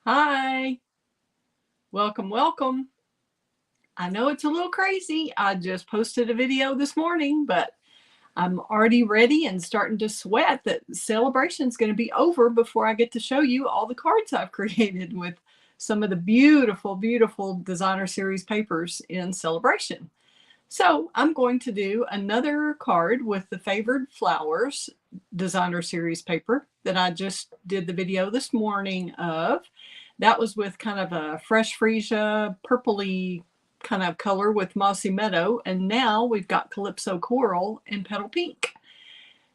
Hi, welcome, welcome. I know it's a little crazy. I just posted a video this morning, but I'm already ready and starting to sweat that celebration's going to be over before I get to show you all the cards I've created with some of the beautiful, beautiful designer series papers in celebration. So I'm going to do another card with the Favored Flowers designer series paper that I just did the video this morning of. That was with kind of a fresh freesia, purpley kind of color with mossy meadow. And now we've got Calypso Coral and Petal Pink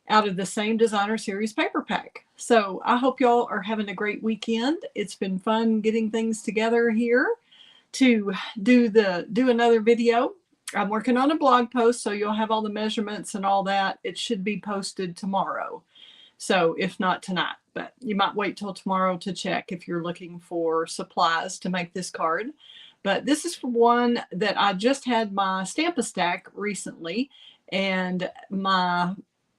out of the same designer series paper pack. So I hope y'all are having a great weekend. It's been fun getting things together here to do another video. I'm working on a blog post, so you'll have all the measurements and all that. It should be posted tomorrow. So if not tonight, but you might wait till tomorrow to check if you're looking for supplies to make this card. But this is for one that I just had my Stampin' stack recently, and my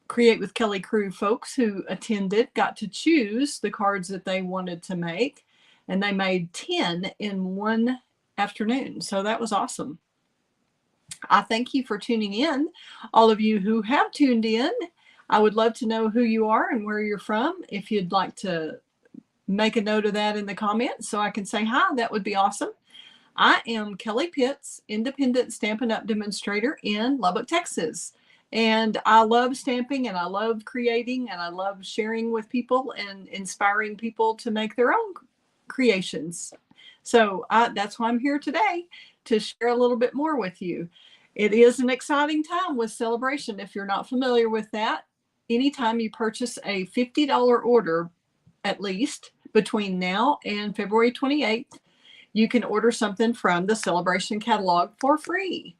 Create with Kelly crew folks who attended got to choose the cards that they wanted to make, and they made 10 in one afternoon. So that was awesome. I thank you for tuning in. All of you who have tuned in, I would love to know who you are and where you're from. If you'd like to make a note of that in the comments so I can say hi, that would be awesome. I am Kelly Pitts, independent Stampin' Up! Demonstrator in Lubbock, Texas. And I love stamping, and I love creating, and I love sharing with people and inspiring people to make their own creations. So that's why I'm here today, to share a little bit more with you. It is an exciting time with celebration. If you're not familiar with that, anytime you purchase a $50 order, at least between now and February 28th, you can order something from the Celebration catalog for free.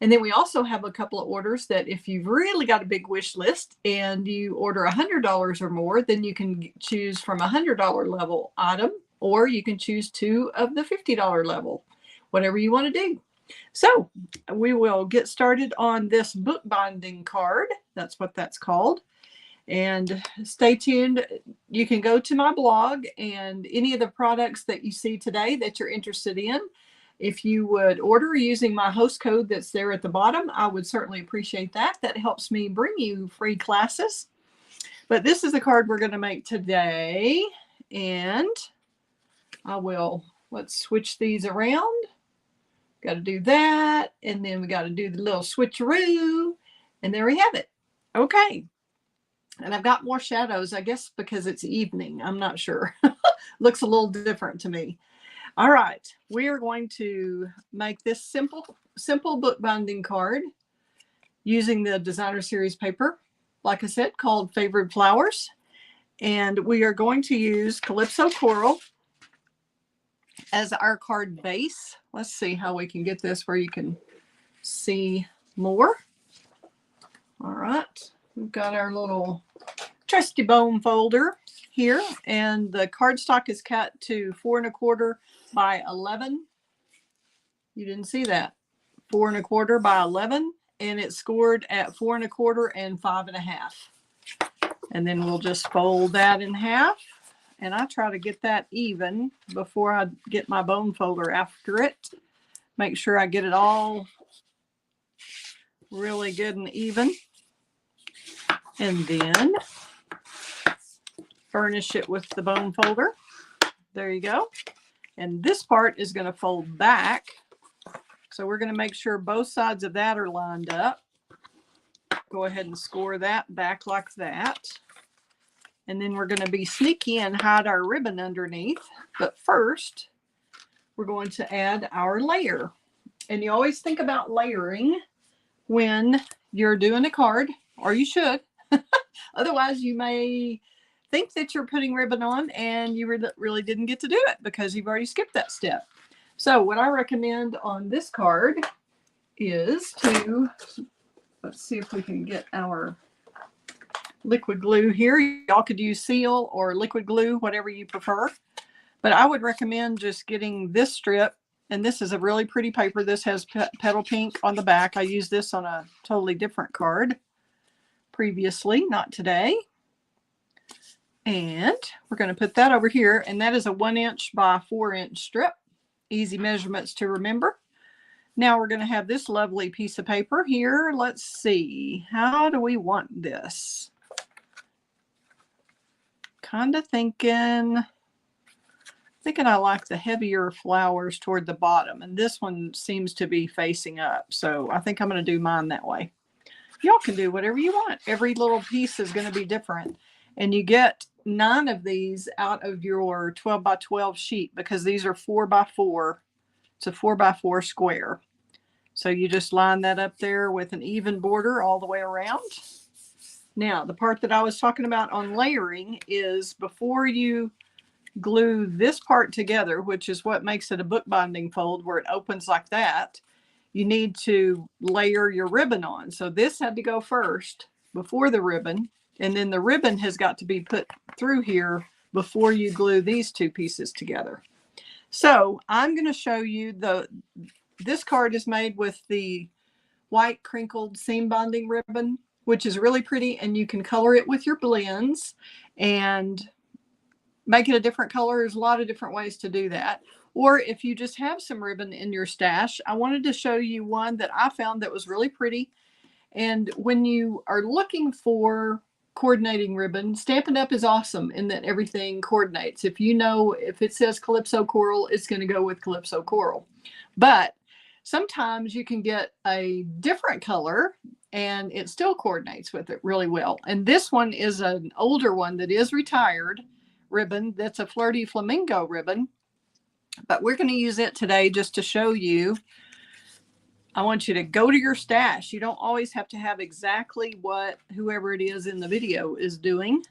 And then we also have a couple of orders that if you've really got a big wish list and you order $100 or more, then you can choose from a $100 level item, or you can choose two of the $50 level, whatever you want to do. So we will get started on this bookbinding card. That's what that's called. And stay tuned. You can go to my blog, and any of the products that you see today that you're interested in, if you would order using my host code that's there at the bottom, I would certainly appreciate that. That helps me bring you free classes. But this is the card we're going to make today. And let's switch these around. Got to do that. And then we got to do the little switcheroo. And there we have it. Okay. And I've got more shadows, I guess, because it's evening. I'm not sure. Looks a little different to me. All right. We are going to make this simple bookbinding card using the designer series paper, like I said, called Favored Flowers. And we are going to use Calypso Coral as our card base. Let's see how we can get this where you can see more. All right. We've got our little trusty bone folder here, and the cardstock is cut to 4 1/4 by 11. You didn't see that. 4 1/4 by 11, and it's scored at 4 1/4 and 5 1/2. And then we'll just fold that in half, and I try to get that even before I get my bone folder after it. Make sure I get it all really good and even. And then furnish it with the bone folder. There you go. And this part is going to fold back. So we're going to make sure both sides of that are lined up. Go ahead and score that back like that. And then we're going to be sneaky and hide our ribbon underneath. But first, we're going to add our layer. And you always think about layering when you're doing a card, or you should. Otherwise, you may think that you're putting ribbon on and you really didn't get to do it because you've already skipped that step. So what I recommend on this card is to, let's see if we can get our liquid glue here. Y'all could use seal or liquid glue, whatever you prefer. But I would recommend just getting this strip. And this is a really pretty paper. This has petal pink on the back. I used this on a totally different card previously, not today. And we're going to put that over here, and that is a 1 inch by 4 inch strip. Easy measurements to remember. Now we're going to have this lovely piece of paper here. Let's see, how do we want this? Kind of thinking I like the heavier flowers toward the bottom, and this one seems to be facing up, so I think I'm going to do mine that way. Y'all can do whatever you want. Every little piece is going to be different, and you get 9 of these out of your 12 by 12 sheet because these are 4 by 4. It's a 4 by 4 square. So you just line that up there with an even border all the way around. Now, the part that I was talking about on layering is before you glue this part together, which is what makes it a bookbinding fold where it opens like that, you need to layer your ribbon on. So this had to go first before the ribbon, and then the ribbon has got to be put through here before you glue these two pieces together. So I'm going to show you this card is made with the white crinkled seam bonding ribbon, which is really pretty, and you can color it with your blends and make it a different color. There's a lot of different ways to do that. Or if you just have some ribbon in your stash, I wanted to show you one that I found that was really pretty. And when you are looking for coordinating ribbon, Stampin' Up! Is awesome in that everything coordinates. If you know, if it says Calypso Coral, it's going to go with Calypso Coral. But sometimes you can get a different color and it still coordinates with it really well. And this one is an older one that is retired ribbon. That's a Flirty Flamingo ribbon. But we're going to use it today just to show you. I want you to go to your stash. You don't always have to have exactly what whoever it is in the video is doing,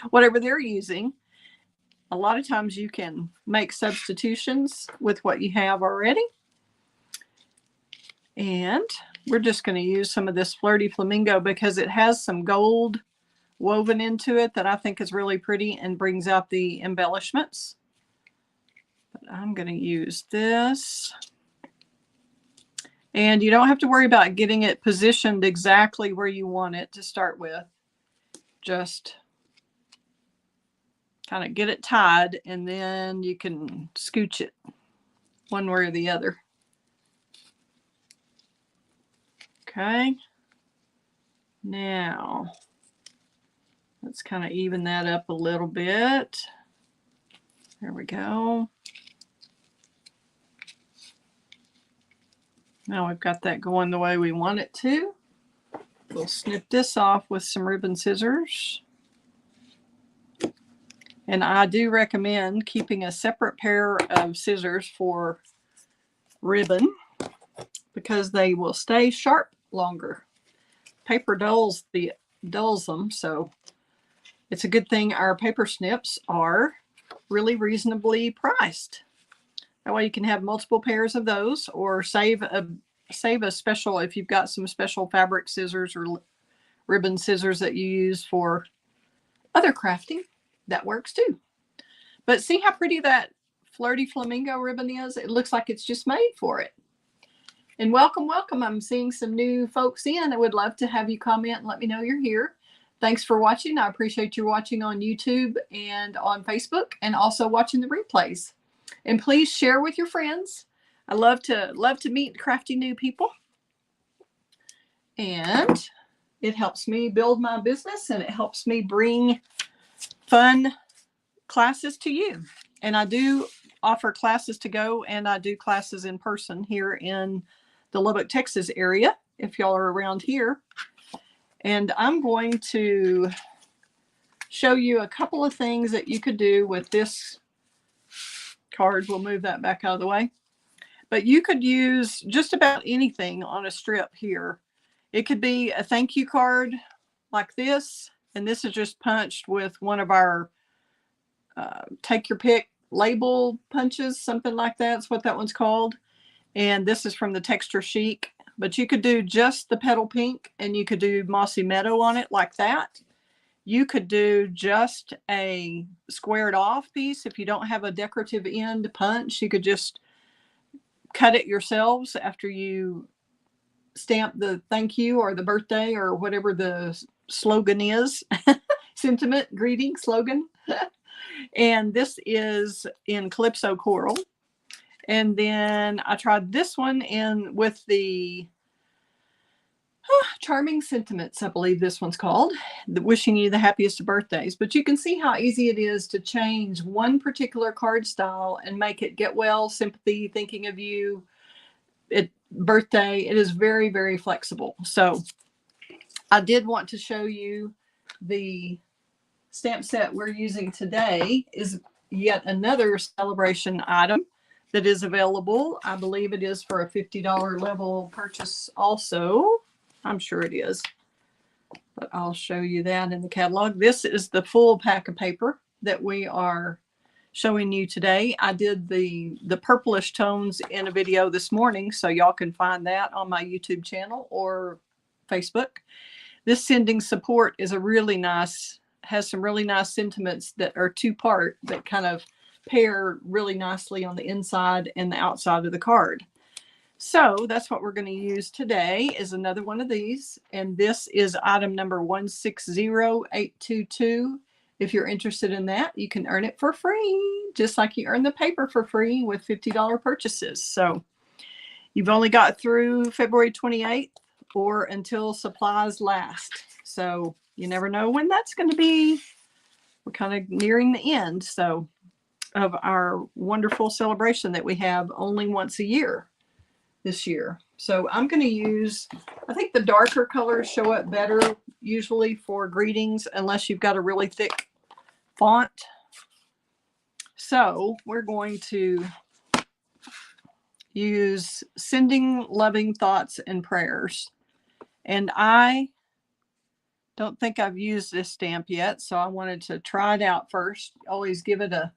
whatever they're using. A lot of times you can make substitutions with what you have already. And we're just going to use some of this Flirty Flamingo because it has some gold woven into it that I think is really pretty and brings out the embellishments. But I'm going to use this. And you don't have to worry about getting it positioned exactly where you want it to start with. Just kind of get it tied, and then you can scooch it one way or the other. Okay. Now, let's kind of even that up a little bit. There we go. Now we've got that going the way we want it to. We'll snip this off with some ribbon scissors. And I do recommend keeping a separate pair of scissors for ribbon because they will stay sharp longer. Paper dulls them, so it's a good thing our paper snips are really reasonably priced. That way you can have multiple pairs of those, or save a special if you've got some special fabric scissors or ribbon scissors that you use for other crafting. That works too. But see how pretty that Flirty Flamingo ribbon is? It looks like it's just made for it. And welcome, welcome. I'm seeing some new folks in. I would love to have you comment and let me know you're here. Thanks for watching. I appreciate you watching on YouTube and on Facebook, and also watching the replays. And please share with your friends. I love to meet crafty new people. And it helps me build my business, and it helps me bring fun classes to you. And I do offer classes to go, and I do classes in person here in the Lubbock, Texas area, if y'all are around here. And I'm going to show you a couple of things that you could do with this card. We'll move that back out of the way. But you could use just about anything on a strip here. It could be a thank you card like this, and this is just punched with one of our take your pick label punches, something like that's what that one's called. And this is from the Texture Chic. But you could do just the petal pink, and you could do Mossy Meadow on it like that. You could do just a squared off piece. If you don't have a decorative end punch, you could just cut it yourselves after you stamp the thank you or the birthday or whatever the slogan is. sentiment, greeting, slogan. And this is in Calypso Coral. And then I tried this one in with the Charming Sentiments, I believe this one's called, wishing you the happiest of birthdays. But you can see how easy it is to change one particular card style and make it get well, sympathy, thinking of you, birthday. It is very, very flexible. So I did want to show you the stamp set we're using today is yet another celebration item that is available. I believe it is for a $50 level purchase also. I'm sure it is, but I'll show you that in the catalog. This is the full pack of paper that we are showing you today. I did the purplish tones in a video this morning, so y'all can find that on my YouTube channel or Facebook. This sending support is a really nice, has some really nice sentiments that are two-part that kind of pair really nicely on the inside and the outside of the card. So that's what we're going to use today, is another one of these. And this is item number 160822. If you're interested in that, you can earn it for free, just like you earn the paper for free with $50 purchases. So you've only got through February 28th or until supplies last. So you never know when that's going to be. We're kind of nearing the end of our wonderful celebration that we have only once a year this year. So I'm going to use, I think the darker colors show up better usually for greetings, unless you've got a really thick font. So we're going to use Sending Loving Thoughts and Prayers. And I don't think I've used this stamp yet, so I wanted to try it out first. Always give it a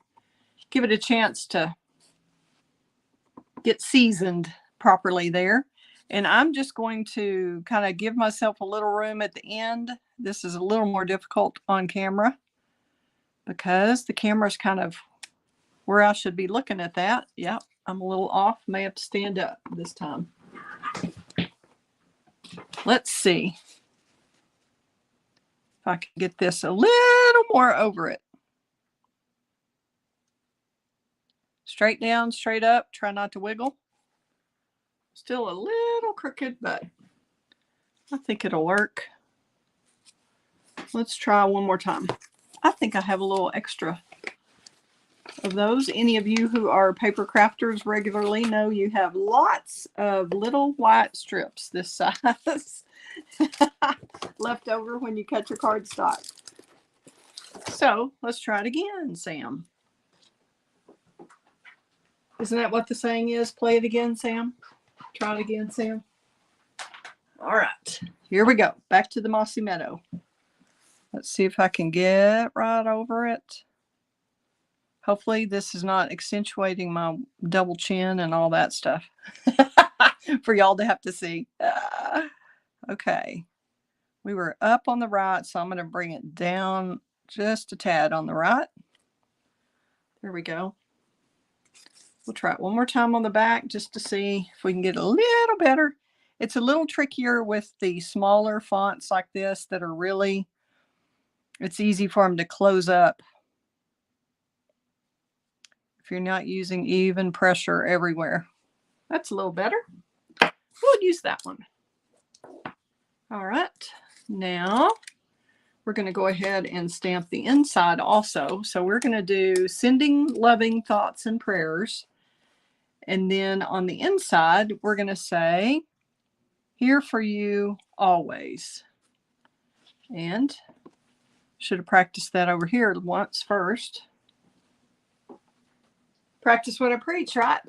chance to get seasoned properly there. And I'm just going to kind of give myself a little room at the end. This is a little more difficult on camera because the camera's kind of where I should be looking at that. Yep, I'm a little off. May have to stand up this time. Let's see if I can get this a little more over it. Straight down, straight up. Try not to wiggle. Still a little crooked, but I think it'll work. Let's try one more time. I think I have a little extra of those. Any of you who are paper crafters regularly know you have lots of little white strips this size left over when you cut your cardstock. So let's try it again, Sam. Isn't that what the saying is? Play it again, Sam. Try it again, Sam. All right, here we go. Back to the mossy meadow. Let's see if I can get right over it. Hopefully this is not accentuating my double chin and all that stuff for y'all to have to see. Okay, we were up on the right, so I'm going to bring it down just a tad on the right. There we go. We'll try it one more time on the back just to see if we can get a little better. It's a little trickier with the smaller fonts like this that are really, it's easy for them to close up if you're not using even pressure everywhere. That's a little better. We'll use that one. All right, now we're going to go ahead and stamp the inside also. So we're going to do Sending Loving Thoughts and Prayers. And then on the inside, we're going to say, here for you always. And should have practiced that over here once first. Practice what I preach, right?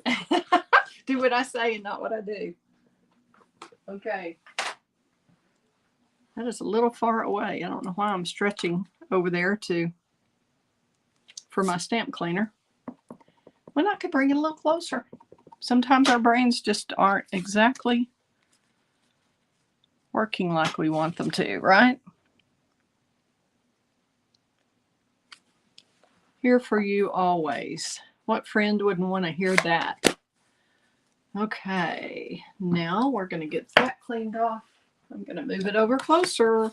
Do what I say and not what I do. Okay. That is a little far away. I don't know why I'm stretching over there for my stamp cleaner. When I could bring it a little closer. Sometimes our brains just aren't exactly working like we want them to, right? Here for you always. What friend wouldn't want to hear that? Okay, now we're going to get that cleaned off. I'm going to move it over closer.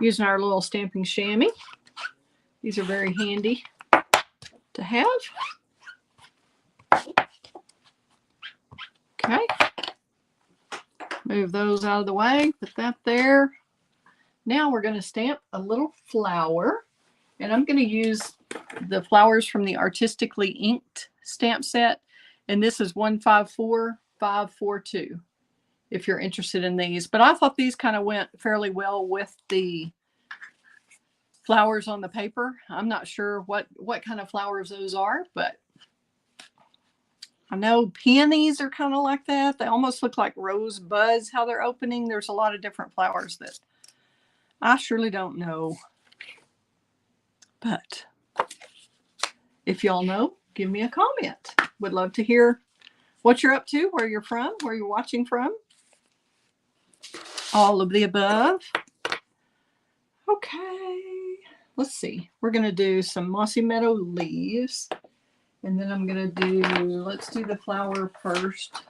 using our little stamping chamois. These are very handy to have. Okay. Move those out of the way. Put that there. Now we're going to stamp a little flower. And I'm going to use the flowers from the Artistically Inked stamp set. And this is 154542 if you're interested in these. But I thought these kind of went fairly well with the flowers on the paper. I'm not sure what kind of flowers those are, but I know peonies are kind of like that. They almost look like rosebuds, how they're opening. There's a lot of different flowers that I surely don't know. But if y'all know, give me a comment. Would love to hear what you're up to, where you're from, where you're watching from. All of the above. Okay. Let's see. We're going to do some Mossy Meadow leaves. And then I'm going to do, let's do the flower first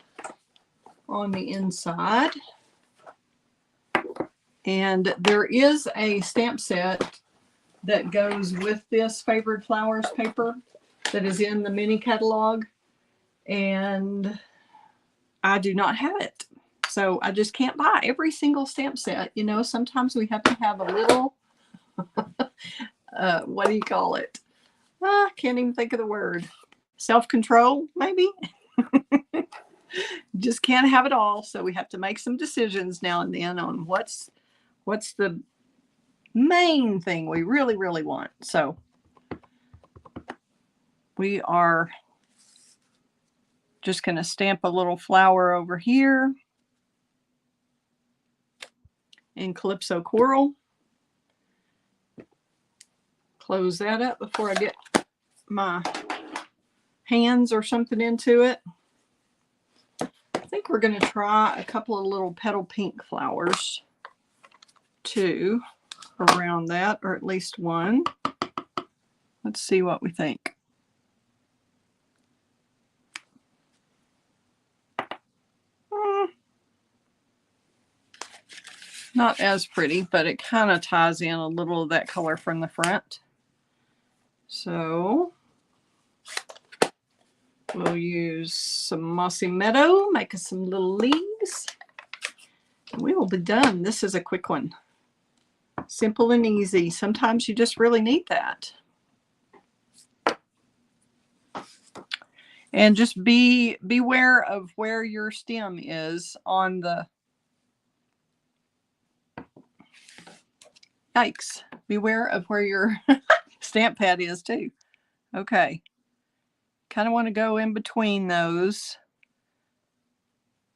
on the inside. And there is a stamp set that goes with this Favored Flowers paper that is in the mini catalog. And I do not have it. So I just can't buy every single stamp set. You know, sometimes we have to have a little, what do you call it? I can't even think of the word. Self-control, maybe? Just can't have it all. So we have to make some decisions now and then on what's the main thing we really, really want. So we are just going to stamp a little flower over here in Calypso Coral. Close that up before I get my hands or something into it. I think we're going to try a couple of little petal pink flowers too around that, or at least one. Let's see what we think. Not as pretty, but it kind of ties in a little of that color from the front. So we'll use some Mossy Meadow, make us some little leaves. And we will be done. This is a quick one. Simple and easy. Sometimes you just really need that. And just beware of where your stem is on the... Yikes. Beware of where your stamp pad is too. Okay. Kind of want to go in between those.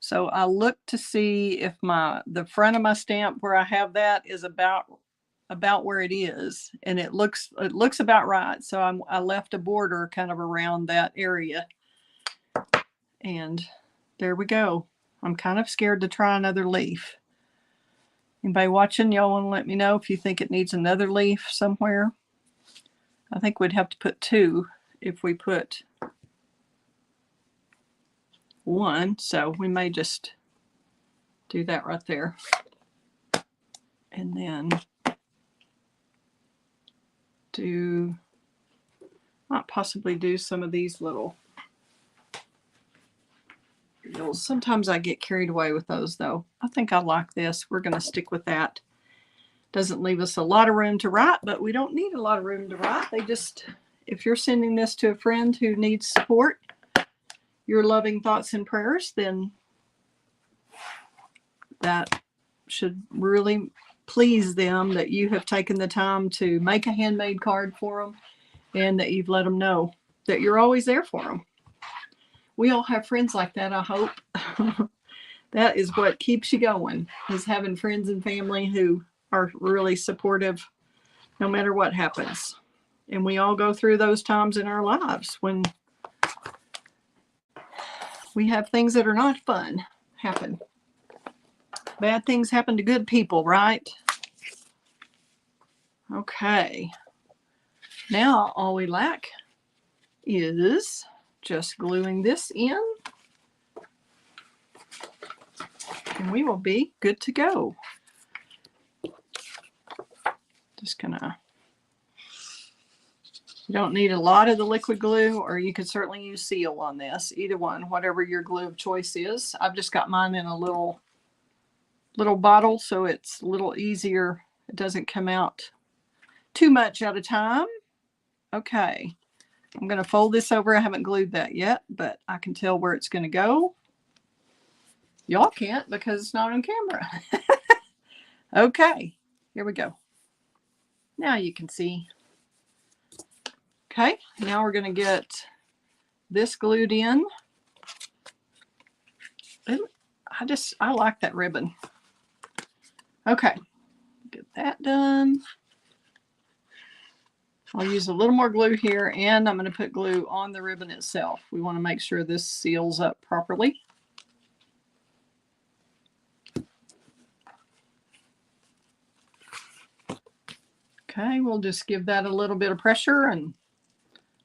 So I look to see if the front of my stamp where I have that is about where it is, and it looks about right. So I left a border kind of around that area, and there we go. I'm kind of scared to try another leaf. Anybody watching, y'all want to let me know if you think it needs another leaf somewhere? I think we'd have to put two if we put one, so we may just do that right there. And then might possibly do some of these little. Sometimes I get carried away with those though. I think I like this. We're going to stick with that. Doesn't leave us a lot of room to write, but we don't need a lot of room to write. If you're sending this to a friend who needs support, your loving thoughts and prayers, then that should really please them that you have taken the time to make a handmade card for them and that you've let them know that you're always there for them. We all have friends like that, I hope. That is what keeps you going, is having friends and family who are really supportive no matter what happens. And we all go through those times in our lives when we have things that are not fun happen. Bad things happen to good people, right? Okay. Now all we lack is just gluing this in, and we will be good to go. Just gonna, you don't need a lot of the liquid glue, or you could certainly use seal on this. Either one, whatever your glue of choice is. I've just got mine in a little bottle, so it's a little easier. It doesn't come out too much at a time. Okay, I'm going to fold this over. I haven't glued that yet, but I can tell where it's going to go. Y'all can't because it's not on camera. Okay, here we go. Now you can see. Okay, now we're going to get this glued in. I like that ribbon. Okay, get that done. I'll use a little more glue here, and I'm going to put glue on the ribbon itself. We want to make sure this seals up properly. Okay, we'll just give that a little bit of pressure and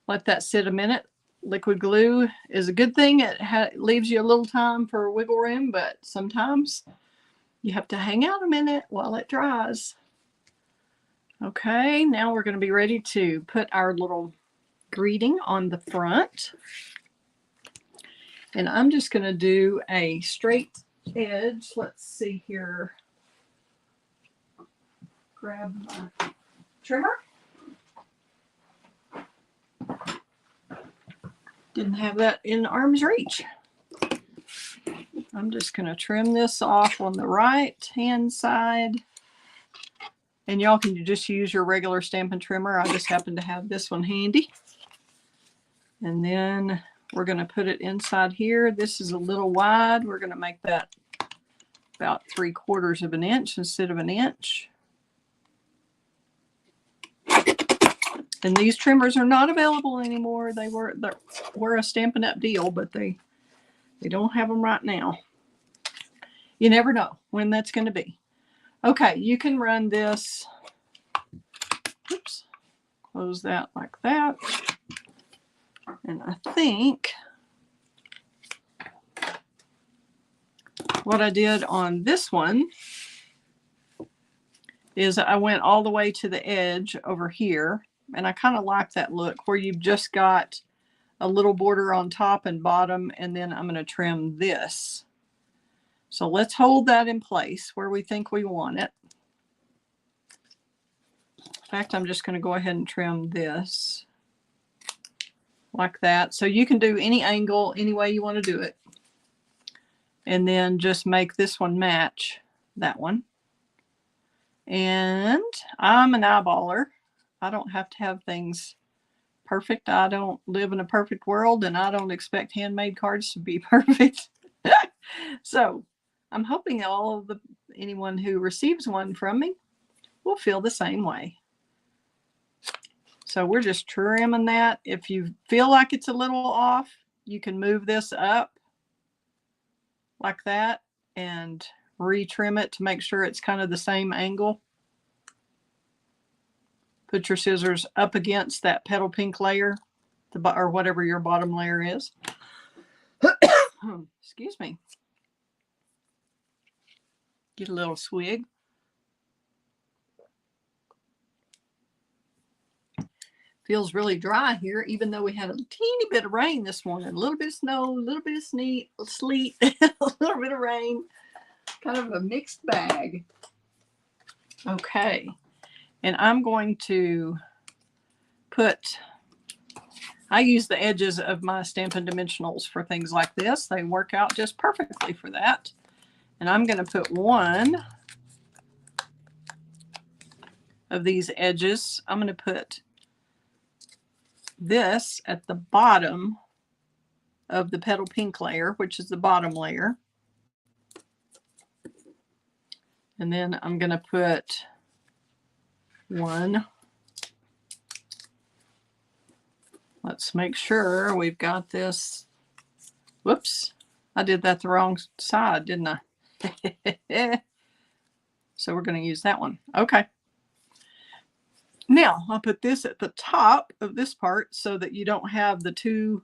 let that sit a minute. Liquid glue is a good thing. It leaves you a little time for wiggle room, but sometimes you have to hang out a minute while it dries. Okay, now we're going to be ready to put our little greeting on the front. And I'm just going to do a straight edge. Let's see here. Grab my trimmer. Didn't have that in arm's reach. I'm just going to trim this off on the right hand side. And y'all can just use your regular Stampin' trimmer. I just happen to have this one handy. And then we're going to put it inside here. This is a little wide. We're going to make that about 3/4 of an inch instead of an inch. And these trimmers are not available anymore. They were a Stampin' Up deal, but they don't have them right now. You never know when that's going to be. Okay, you can run this. Oops. Close that like that. And I think what I did on this one is I went all the way to the edge over here. And I kind of like that look where you've just got a little border on top and bottom, and then I'm going to trim this. So let's hold that in place where we think we want it. In fact, I'm just going to go ahead and trim this like that. So you can do any angle, any way you want to do it. And then just make this one match that one. And I'm an eyeballer. I don't have to have things perfect. I don't live in a perfect world, and I don't expect handmade cards to be perfect. So I'm hoping anyone who receives one from me will feel the same way. So we're just trimming that. If you feel like it's a little off, you can move this up like that and retrim it to make sure it's kind of the same angle. Put your scissors up against that petal pink layer, or whatever your bottom layer is. Excuse me. Get a little swig. Feels really dry here, even though we had a teeny bit of rain this morning. A little bit of snow, a little bit of sleet, a little bit of rain. Kind of a mixed bag. Okay. And I'm going to I use the edges of my Stampin' Dimensionals for things like this. They work out just perfectly for that. And I'm going to put one of these edges. I'm going to put this at the bottom of the petal pink layer, which is the bottom layer. And then I'm going to put one. Let's make sure we've got this. Whoops, I did that the wrong side, didn't I? So we're going to use that one. Okay. Now I'll put this at the top of this part so that you don't have the two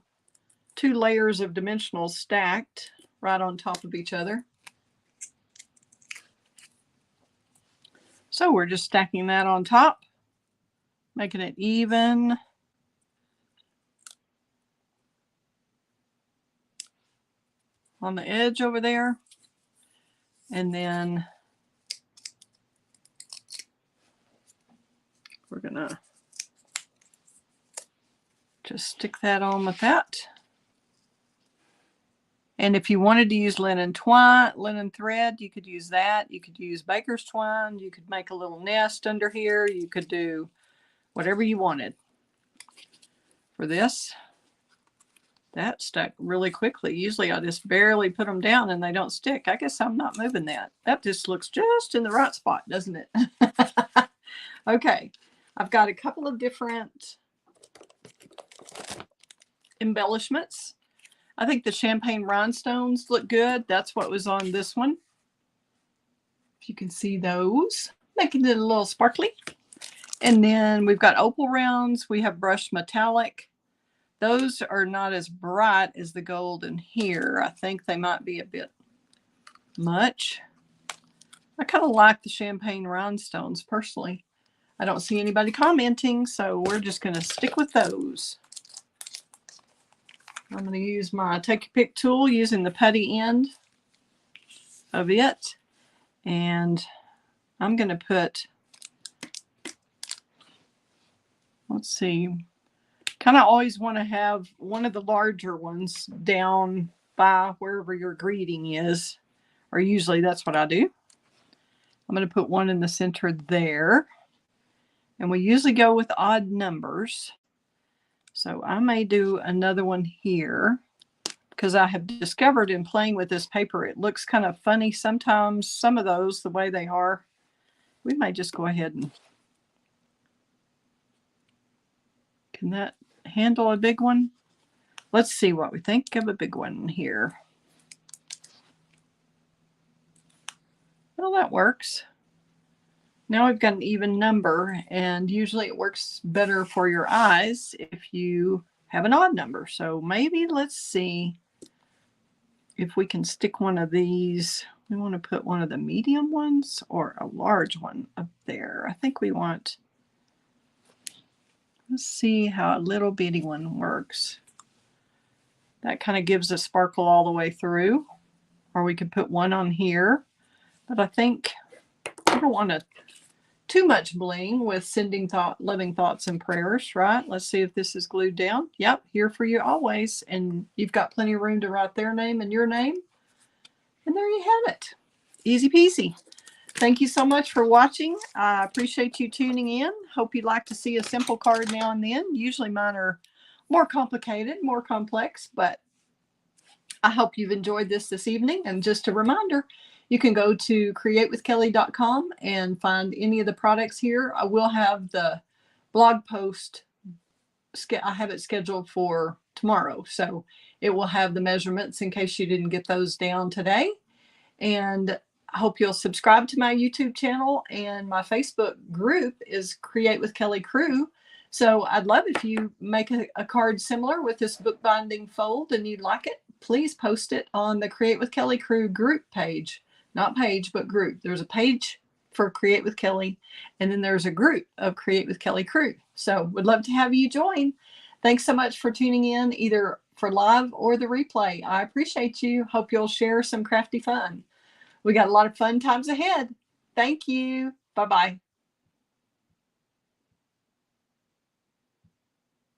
layers of dimensionals stacked right on top of each other. So we're just stacking that on top, making it even. On the edge over there. And then we're gonna just stick that on with that. And if you wanted to use linen twine, linen thread, you could use that. You could use baker's twine. You could make a little nest under here. You could do whatever you wanted. For this, that stuck really quickly. Usually I just barely put them down and they don't stick. I guess I'm not moving that. That just looks just in the right spot, doesn't it? Okay, I've got a couple of different embellishments. I think the champagne rhinestones look good. That's what was on this one. If you can see those, making it a little sparkly. And then we've got opal rounds. We have brushed metallic. Those are not as bright as the gold in here. I think they might be a bit much. I kind of like the champagne rhinestones personally. I don't see anybody commenting, so we're just going to stick with those. I'm going to use my Take Your Pick tool using the putty end of it. And I'm going to put, let's see, kind of always want to have one of the larger ones down by wherever your greeting is. Or usually that's what I do. I'm going to put one in the center there. And we usually go with odd numbers. So I may do another one here because I have discovered in playing with this paper, it looks kind of funny sometimes, some of those, the way they are. We may just go ahead and, can that handle a big one? Let's see what we think of a big one here. Well, that works. Now we've got an even number, and usually it works better for your eyes if you have an odd number. So maybe let's see if we can stick one of these. We want to put one of the medium ones or a large one up there. I think we want, let's see how a little bitty one works. That kind of gives a sparkle all the way through. Or we could put one on here. But I think I don't want to too much bling with sending loving thoughts and prayers, right? Let's see if this is glued down. Yep, here for you always. And you've got plenty of room to write their name and your name. And there you have it. Easy peasy. Thank you so much for watching. I appreciate you tuning in. Hope you'd like to see a simple card now and then. Usually mine are more complicated, more complex, but I hope you've enjoyed this evening. And just a reminder, you can go to createwithkelly.com and find any of the products here. I will have the blog post. I have it scheduled for tomorrow, so it will have the measurements in case you didn't get those down today. And I hope you'll subscribe to my YouTube channel, and my Facebook group is Create with Kelly Crew. So I'd love if you make a card similar with this bookbinding fold and you'd like it, please post it on the Create with Kelly Crew group page. Not page, but group. There's a page for Create with Kelly, and then there's a group of Create with Kelly Crew. So would love to have you join. Thanks so much for tuning in, either for live or the replay. I appreciate you. Hope you'll share some crafty fun. We got a lot of fun times ahead. Thank you. Bye-bye.